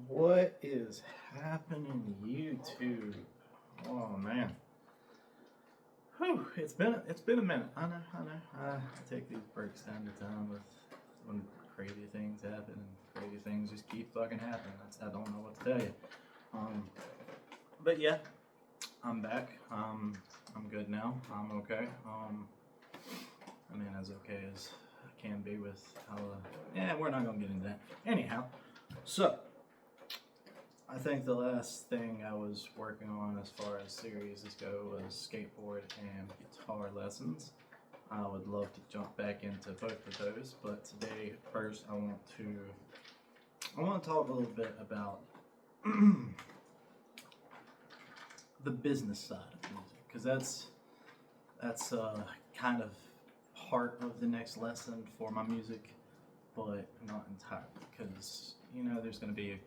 What is happening, YouTube? Oh man, whew, it's been a minute. I know. I take these breaks time to time with when crazy things happen and crazy things just keep fucking happening. I don't know what to tell you. Um, but yeah, I'm back. I'm good now. I'm okay. I mean, as okay as I can be with how. Yeah, we're not gonna get into that. Anyhow, so. I think the last thing I was working on as far as series go was skateboard and guitar lessons. I would love to jump back into both of those, but today first I want to talk a little bit about the business side of music, because that's kind of part of the next lesson for my music, but not entirely, because there's going to be a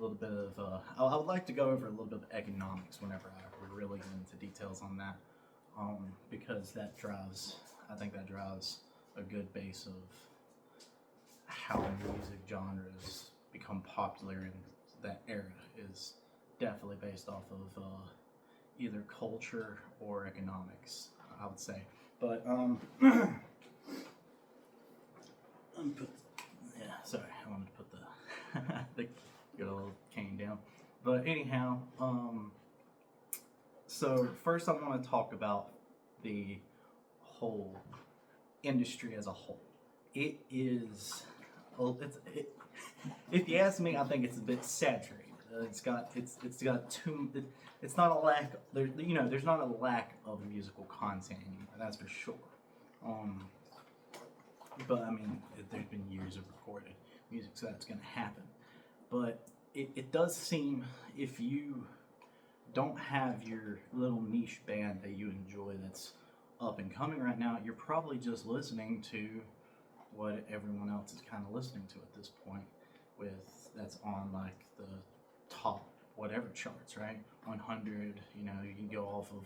little bit of I would like to go over a little bit of economics whenever I really get into details on that, because I think that drives a good base of how music genres become popular in that era is definitely based off of either culture or economics, I would say. But sorry, I wanted to put the good old cane down. But anyhow, so first I want to talk about the whole industry as a whole. It is, if you ask me, I think it's a bit saturated. It's got too. It's not a lack. There's not a lack of musical content anymore. That's for sure. But I mean, there's been years of recorded music, so that's going to happen. But it does seem, if you don't have your little niche band that you enjoy that's up and coming right now, you're probably just listening to what everyone else is kind of listening to at this point, that's on like the top whatever charts, right? 100, you can go off of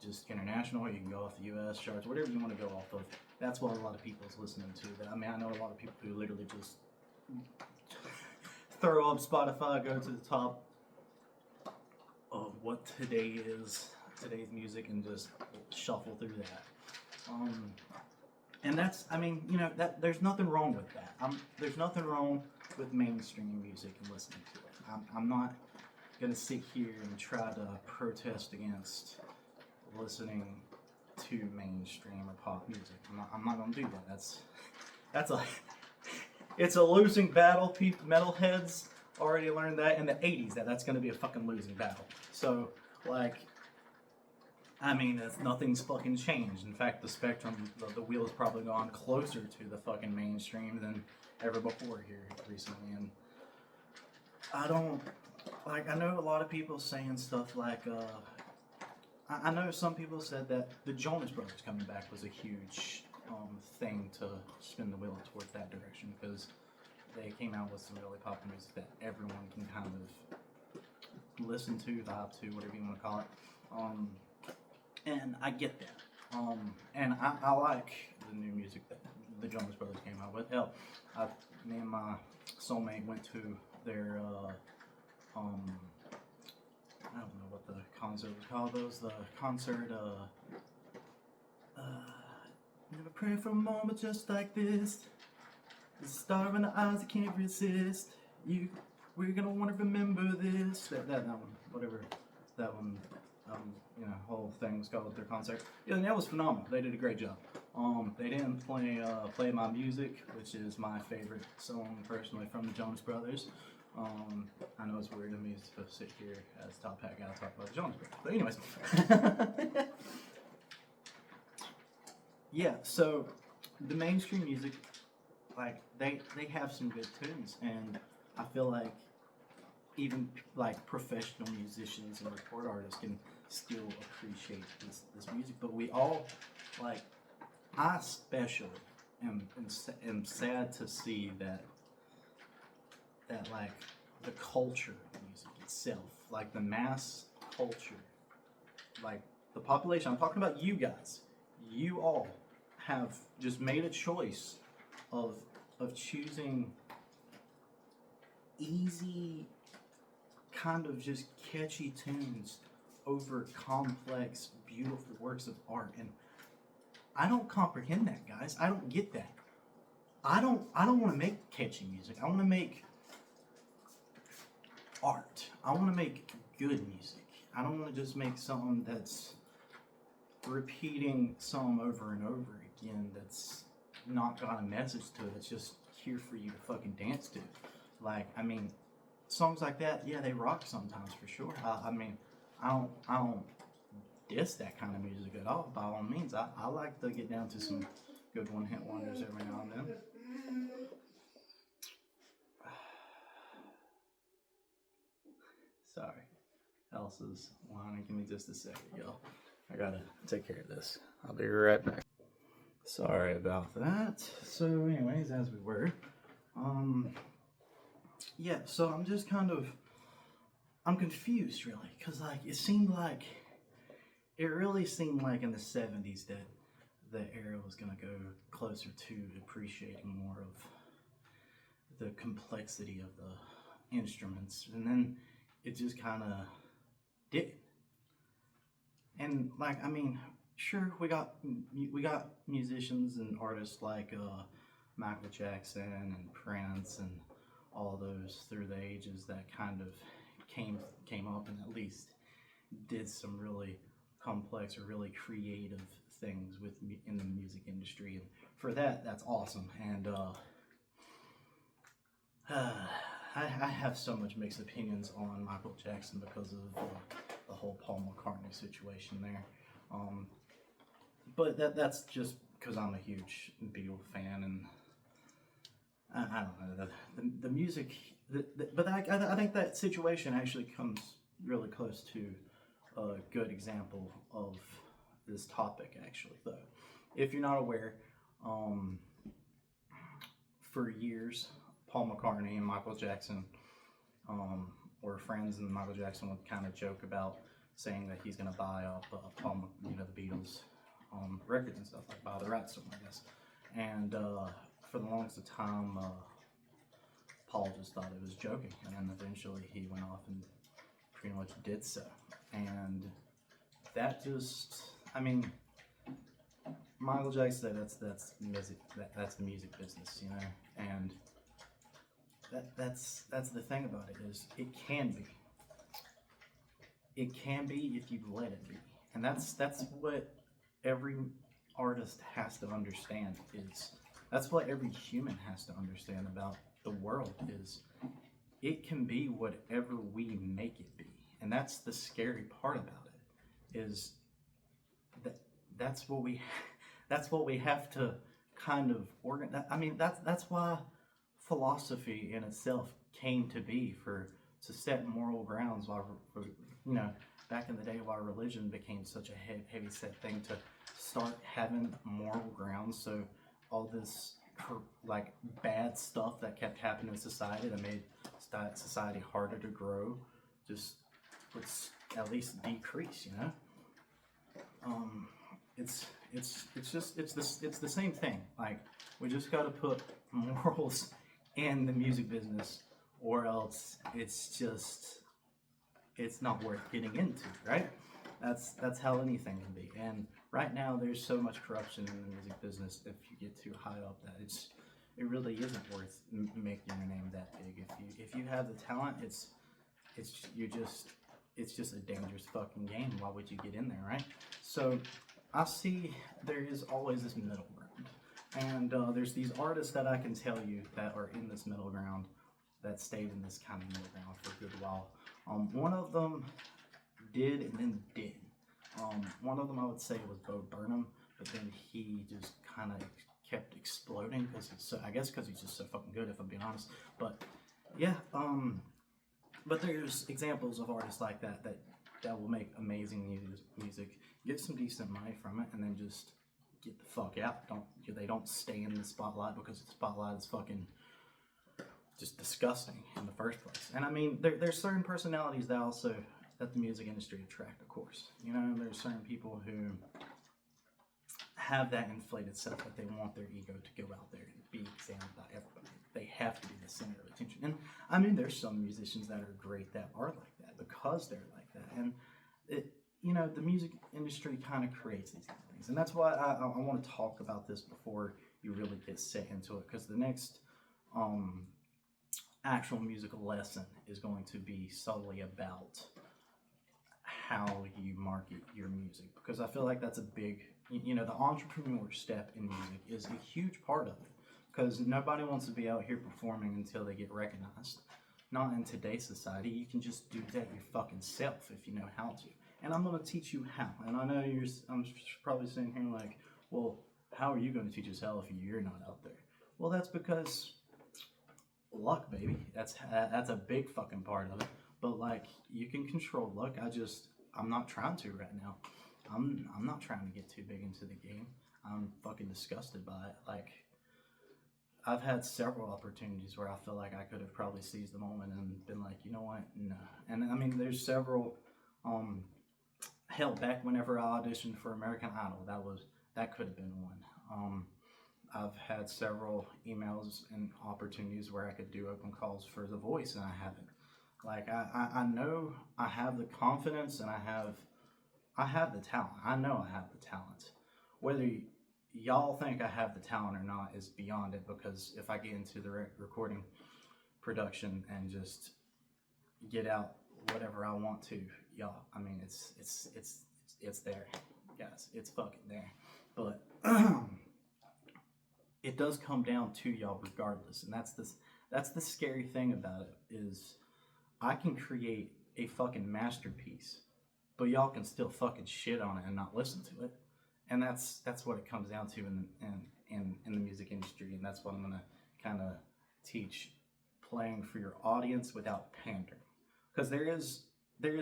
just international, or you can go off the US charts, whatever you want to go off of. That's what a lot of people is listening to. I mean, I know a lot of people who literally just throw up Spotify, go to the top of what today's music, and just shuffle through that. And that's, I mean, there's nothing wrong with that. There's nothing wrong with mainstream music and listening to it. I'm not gonna sit here and try to protest against listening to mainstream or pop music. I'm not gonna do that. It's a losing battle. Metalheads already learned that in the 80s, that's going to be a fucking losing battle. So, I mean, nothing's fucking changed. In fact, the spectrum, the wheel has probably gone closer to the fucking mainstream than ever before here recently. And I know a lot of people saying stuff like, I know some people said that the Jonas Brothers coming back was a huge thing to spin the wheel towards that direction, because they came out with some really popular music that everyone can kind of listen to, vibe to, whatever you want to call it. And I get that. And I like the new music that the Jonas Brothers came out with. Hell, me and my soulmate went to their I don't know what the concert was called. The concert, never pray for a moment just like this. The star in the eyes I can't resist. We're gonna want to remember this. That one, whatever that one, whole thing was called with their concert. Yeah, and that was phenomenal. They did a great job. They didn't play my music, which is my favorite song personally from the Jonas Brothers. I know it's weird of me to sit here as top hat guy and talk about the Jonas Brothers, but anyways. Yeah, so the mainstream music, they have some good tunes, and I feel like even professional musicians and record artists can still appreciate this music. But we all, I especially am sad to see that the culture of music itself, the mass culture, the population, I'm talking about you guys, you all have just made a choice of choosing easy, kind of just catchy tunes over complex, beautiful works of art. And I don't comprehend that, guys. I don't get that. I don't want to make catchy music. I want to make art. I want to make good music. I don't want to just make something that's repeating some over and over again that's not got a message to it. It's just here for you to fucking dance to. Like, I mean, songs like that, yeah, they rock sometimes for sure. I mean, I don't diss that kind of music at all. By all means, I like to get down to some good one-hit wonders every now and then. Sorry, Elsa's whining. Give me just a second, y'all. I gotta take care of this. I'll be right back. Sorry about that. So, anyways, as we were, yeah. So I'm just I'm confused, really, because like it really seemed like in the '70s that the era was gonna go closer to appreciating more of the complexity of the instruments, and then it just kind of did. And like, I mean, sure, we got musicians and artists like Michael Jackson and Prince and all those through the ages that kind of came up and at least did some really complex or really creative things in the music industry, and for that, that's awesome. And I have so much mixed opinions on Michael Jackson because of the whole Paul McCartney situation there. But that's just because I'm a huge Beatles fan, and I don't know, the music. But I think that situation actually comes really close to a good example of this topic, actually, though. If you're not aware, for years, Paul McCartney and Michael Jackson were friends, and Michael Jackson would kind of joke about saying that he's going to buy up the Beatles records and stuff, like buy the rights to them, I guess. And for the longest of time, Paul just thought it was joking, and then eventually he went off and pretty much did so. And that just, I mean, Michael Jackson said that's music, that's the music business, you know, and that's the thing about it, is it can be if you let it be. And that's what every artist has to understand, is that's what every human has to understand about the world, is it can be whatever we make it be. And that's the scary part about it, is that's what we have to kind of organize. I mean, that's why philosophy in itself came to be, to set moral grounds, while, you know, back in the day, why religion became such a heavy set thing, to start having moral grounds. So all this like bad stuff that kept happening in society, that made society harder to grow, just would at least decrease, you know. It's the same thing. Like, we just got to put morals in the music business, or else it's not worth getting into, right? That's how anything can be. And right now, there's so much corruption in the music business. If you get too high up, that it really isn't worth making your name that big. If you have the talent, it's just a dangerous fucking game. Why would you get in there, right? So I see there is always this middle ground, and there's these artists that I can tell you that are in this middle ground, that stayed in this kind of middle ground for a good while. One of them did and then did. One of them I would say was Bo Burnham, but then he just kind of kept exploding because he's just so fucking good, if I'm being honest. But yeah, but there's examples of artists like that will make amazing music, get some decent money from it, and then just get the fuck out. They don't stay in the spotlight, because the spotlight is fucking just disgusting in the first place. And I mean, there's certain personalities that the music industry attract, of course. You know, there's certain people who have that inflated self, that they want their ego to go out there and be examined by everybody. They have to be the center of attention. And I mean, there's some musicians that are great that are like that because they're like that, and it, the music industry kind of creates these kind of things, and that's why I want to talk about this before you really get set into it, because the next um, actual musical lesson is going to be solely about how you market your music, because I feel like that's a big, the entrepreneur step in music is a huge part of it, because nobody wants to be out here performing until they get recognized. Not in today's society. You can just do that your fucking self if you know how to. And I'm going to teach you how. And I know I'm probably sitting here like, well, how are you going to teach us how if you're not out there? Well, that's because luck, baby. That's a big fucking part of it. But like, you can control luck. I'm not trying to right now. I'm not trying to get too big into the game. I'm fucking disgusted by it. Like, I've had several opportunities where I feel like I could have probably seized the moment and been like, you know what, no. And I mean, there's several. Hell, back whenever I auditioned for American Idol, that could have been one. I've had several emails and opportunities where I could do open calls for The Voice, and I haven't. Like, I know I have the confidence, and I have the talent. I know I have the talent. Whether y'all think I have the talent or not is beyond it, because if I get into the recording production and just get out whatever I want to, y'all, I mean, it's there, guys. It's fucking there. But it does come down to y'all regardless, and that's the scary thing about it, is I can create a fucking masterpiece, but y'all can still fucking shit on it and not listen to it. And that's what it comes down to in the music industry, and that's what I'm gonna kind of teach: playing for your audience without pandering, because there is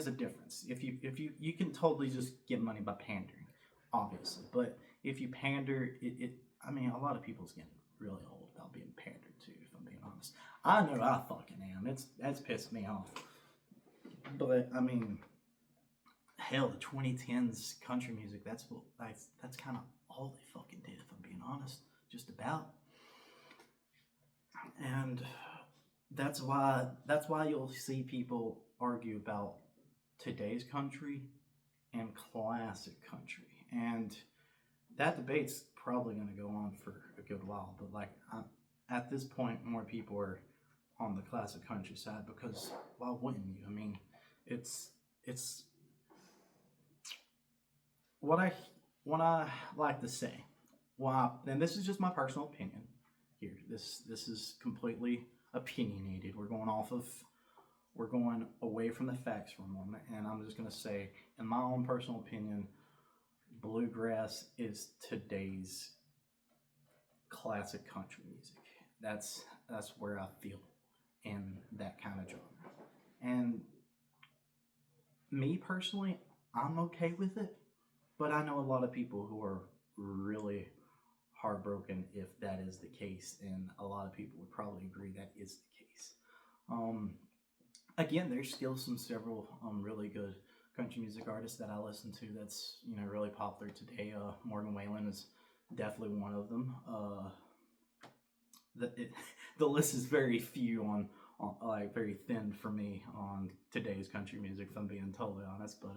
a difference. If you can totally just get money by pandering, obviously, but if you pander, I mean, a lot of people's getting really old about being pandered to, if I'm being honest. I know I fucking am. That's pissed me off. But I mean, hell, the 2010s country music, that's kind of all they fucking did, if I'm being honest. Just about. And that's why you'll see people argue about today's country and classic country. And that debate's probably going to go on for a good while. But like, at this point, more people are on the classic country side, because why wouldn't you? I mean, it's what I like to say. Well, and this is just my personal opinion here. This is completely opinionated. We're going away from the facts for a moment, and I'm just gonna say, in my own personal opinion, bluegrass is today's classic country music. That's where I feel in that kind of genre. And me personally, I'm okay with it, but I know a lot of people who are really heartbroken if that is the case, and a lot of people would probably agree that is the case. Again, there's still several really good country music artists that I listen to that's really popular today. Morgan Wallen is definitely one of them. The list is very few on like very thin for me on today's country music, if I'm being totally honest. But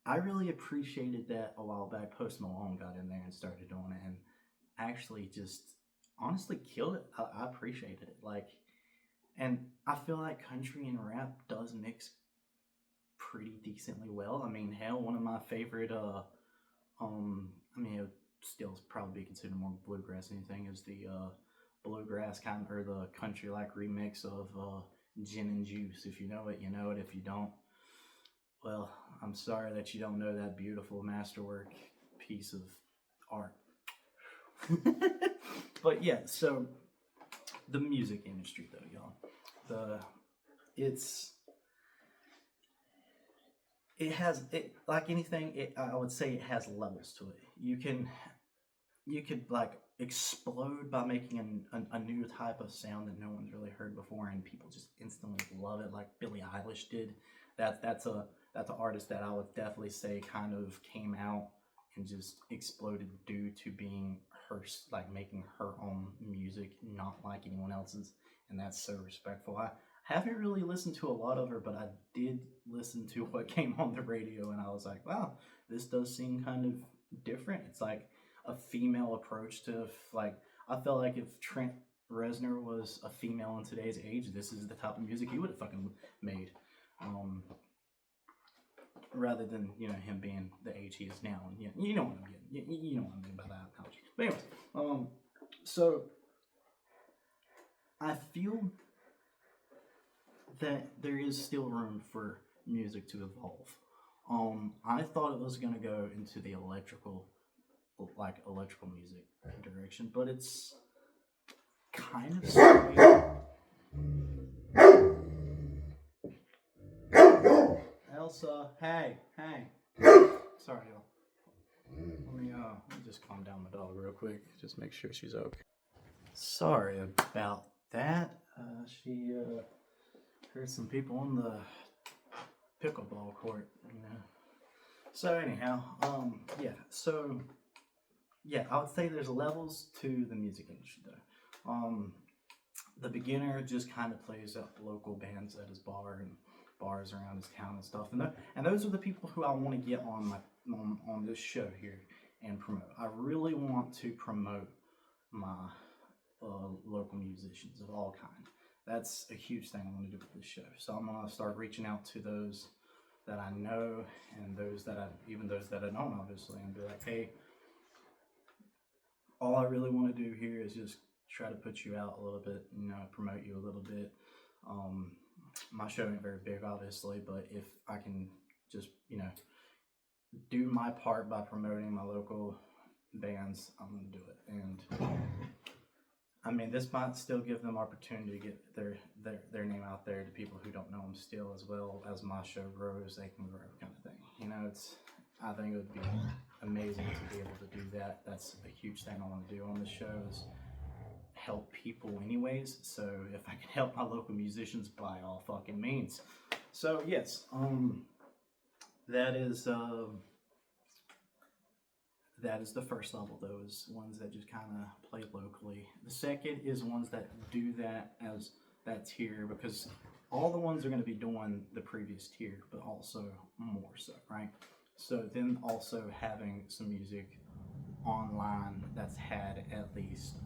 I really appreciated that a while back. Post Malone got in there and started doing it, and actually just honestly killed it. I appreciated it. Like, and I feel like country and rap does mix pretty decently well. I mean, hell, one of my favorite I mean, it still probably be considered more bluegrass than anything, is the bluegrass kind of, or the country like remix of Gin and Juice. If you know it, you know it. If you don't, well, I'm sorry that you don't know that beautiful masterwork piece of art. But yeah, so the music industry, though, y'all, it has like anything. I would say it has levels to it. You could like explode by making a new type of sound that no one's really heard before, and people just instantly love it, like Billie Eilish did. That's an artist that I would definitely say kind of came out and just exploded due to being her, like making her own music, not like anyone else's. and that's so respectful. I haven't really listened to a lot of her, but I did listen to what came on the radio, and I was like, wow, this does seem kind of different. It's like a female approach to, like, I felt like if Trent Reznor was a female in today's age, this is the type of music he would have fucking made. Rather than, you know, him being the age he is now. And you know what I'm getting. You know what I mean by that analogy. But anyways, so I feel that there is still room for music to evolve. I thought it was gonna go into the electrical music direction, but it's kind of straight. Elsa, hey. Sorry, y'all. Let me just calm down my dog real quick. Just make sure she's okay. Sorry about that. She heard some people on the pickleball court, you know. So anyhow, I would say there's levels to the music industry though. The beginner just kind of plays at local bands at his bar and bars around his town and stuff, and those are the people who I want to get on this show here and promote. I really want to promote my local musicians of all kind. That's a huge thing I want to do with this show. So I'm gonna start reaching out to those that I know and those that I don't, obviously, and be like, hey, all I really want to do here is just try to put you out a little bit, you know, promote you a little bit. My show ain't very big, obviously, but if I can just, you know, do my part by promoting my local bands, I'm gonna do it. And I mean, this might still give them opportunity to get their name out there to people who don't know them still, as well as my show grows, they can grow, kind of thing. You know, I think it would be amazing to be able to do that. That's a huge thing I want to do on the show, is help people anyways. So if I can help my local musicians, by all fucking means. So yes, that is the first level, those ones that just kind of play locally. The second is ones that do that as that tier, because all the ones are going to be doing the previous tier, but also more so, right? So then also having some music online that's had at least,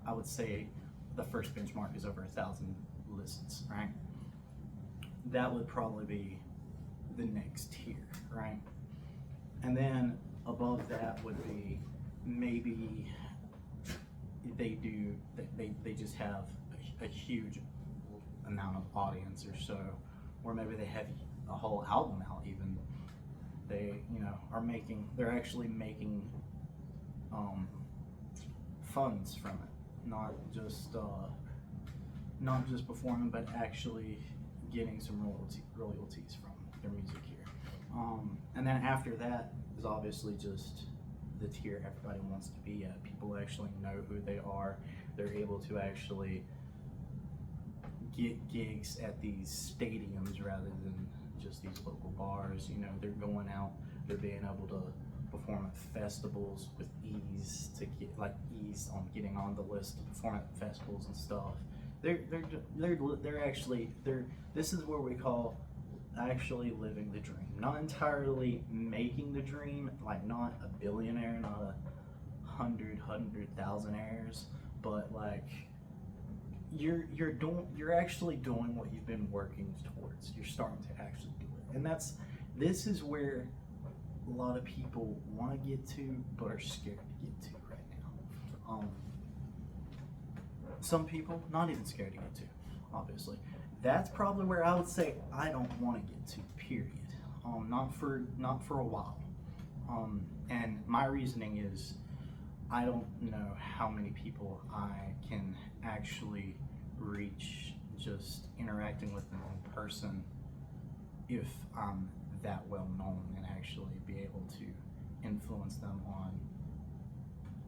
I would say the first benchmark is over 1,000 listens, right? That would probably be the next tier, right? And then above that would be maybe they just have a huge amount of audience or so, or maybe they have a whole album out even. They, you know, they're actually making funds from it, not just performing, but actually getting some royalties from their music here. And then after that is obviously just the tier everybody wants to be at. People actually know who they are. They're able to actually get gigs at these stadiums rather than just these local bars. You know, they're going out, they're being able to perform at festivals with ease, to get ease on getting on the list to perform at festivals and stuff. This is where we call actually living the dream. Not entirely making the dream, like not a billionaire, not a hundred thousandaires, but like you're actually doing what you've been working towards. You're starting to actually do it. And this is where a lot of people want to get to, but are scared to get to right now. Some people not even scared to get to, obviously. That's probably where I would say I don't want to get to, period. Not for a while. And my reasoning is, I don't know how many people I can actually reach just interacting with them in person if I'm that well known, and actually be able to influence them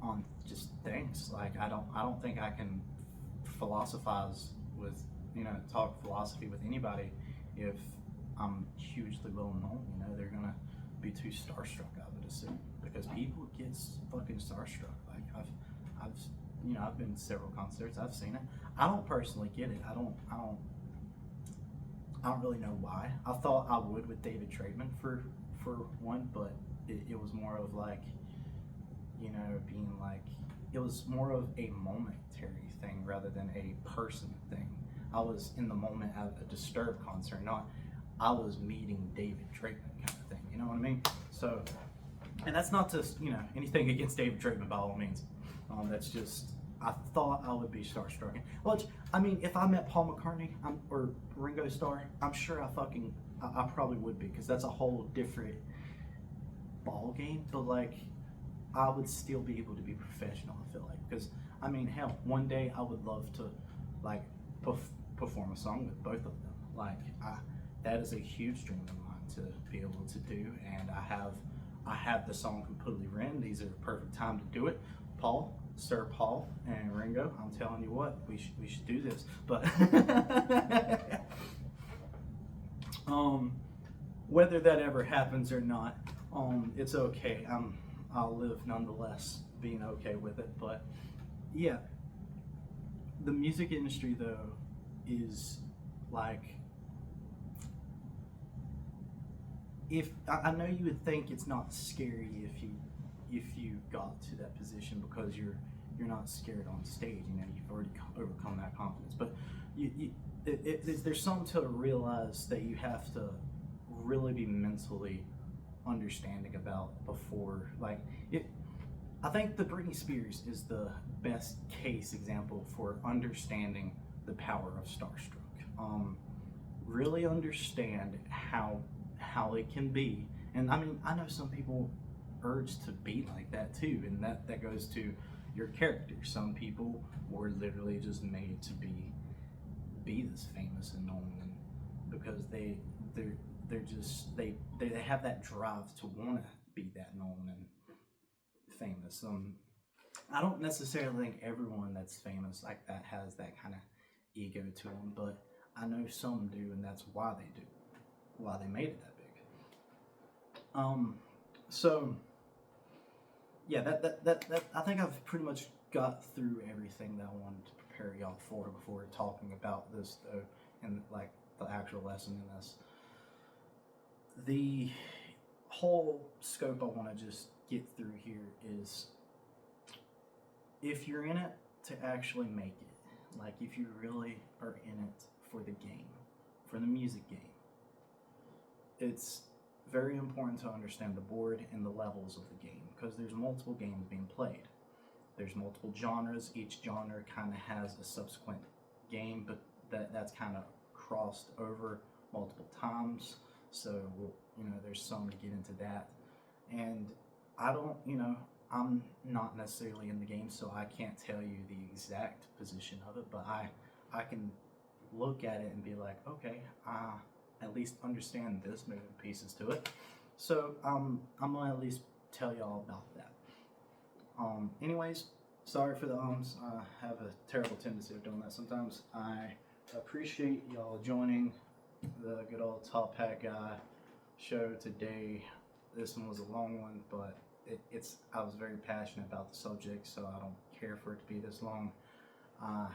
on just things. Like I don't think I can philosophize with, you know, talk philosophy with anybody if I'm hugely well known. You know, they're gonna be too starstruck, I would assume, because people get fucking starstruck. Like I've you know, I've been to several concerts. I've seen it. I don't personally get it. I don't really know why. I thought I would with David Traitman for one, but it was more of like, you know, being like, it was more of a momentary thing rather than a person thing. I was in the moment at a Disturbed concert, not I was meeting David Traitman kind of thing. You know what I mean? So, and that's not just, you know, anything against David Traitman by all means. That's just, I thought I would be starstruck. Which, I mean, if I met Paul McCartney or Ringo Starr, I'm sure I probably would be, because that's a whole different ball game. But like, I would still be able to be professional, I feel like, because I mean, hell, one day I would love to like perform a song with both of them. Like, that is a huge dream of mine to be able to do, and I have the song completely written. These are the perfect time to do it. Paul, Sir Paul, and Ringo, I'm telling you what, we should do this. But whether that ever happens or not, it's okay. I'll live nonetheless, being okay with it. But yeah, the music industry though is like, if I know you would think it's not scary if you got to that position, because you're not scared on stage. You know, you've already overcome that confidence. But there's something to realize that you have to really be mentally understanding about before, like, I think the Britney Spears is the best case example for understanding the power of starstruck. Really understand how it can be. And I mean, I know some people urge to be like that too, and that goes to your character. Some people were literally just made to be this famous and known, and because they're just they have that drive to want to be that known and famous. I don't necessarily think everyone that's famous like that has that kind of ego to them, but I know some do, and that's why they made it that big. So yeah, that I think I've pretty much got through everything that I wanted to prepare y'all for before talking about this though, and like the actual lesson in this. The whole scope I want to just get through here is, if you're in it to actually make it, like if you really are in it for the game, for the music game, it's very important to understand the board and the levels of the game, because there's multiple games being played. There's multiple genres. Each genre kind of has a subsequent game, but that's kind of crossed over multiple times. So, you know, there's some to get into that. And I don't, you know, I'm not necessarily in the game, so I can't tell you the exact position of it, but I can look at it and be like, okay, at least understand this moving pieces to it. So I'm gonna at least tell y'all about that. Anyways, sorry for the ums. I have a terrible tendency of doing that sometimes. I appreciate y'all joining the good old Top Hat Guy show today. This one was a long one, but I was very passionate about the subject, so I don't care for it to be this long. I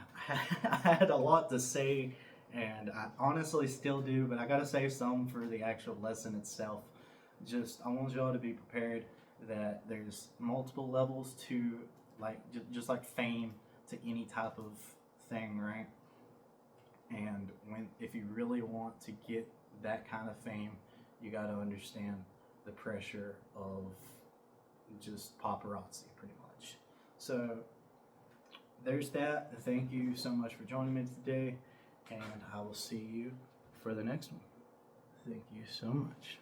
had a lot to say, and I honestly still do, but I gotta save some for the actual lesson itself. I want y'all to be prepared that there's multiple levels to, like, just like fame to any type of thing, right? And if you really want to get that kind of fame, you gotta understand the pressure of just paparazzi, pretty much. So there's that. Thank you so much for joining me today, and I will see you for the next one. Thank you so much.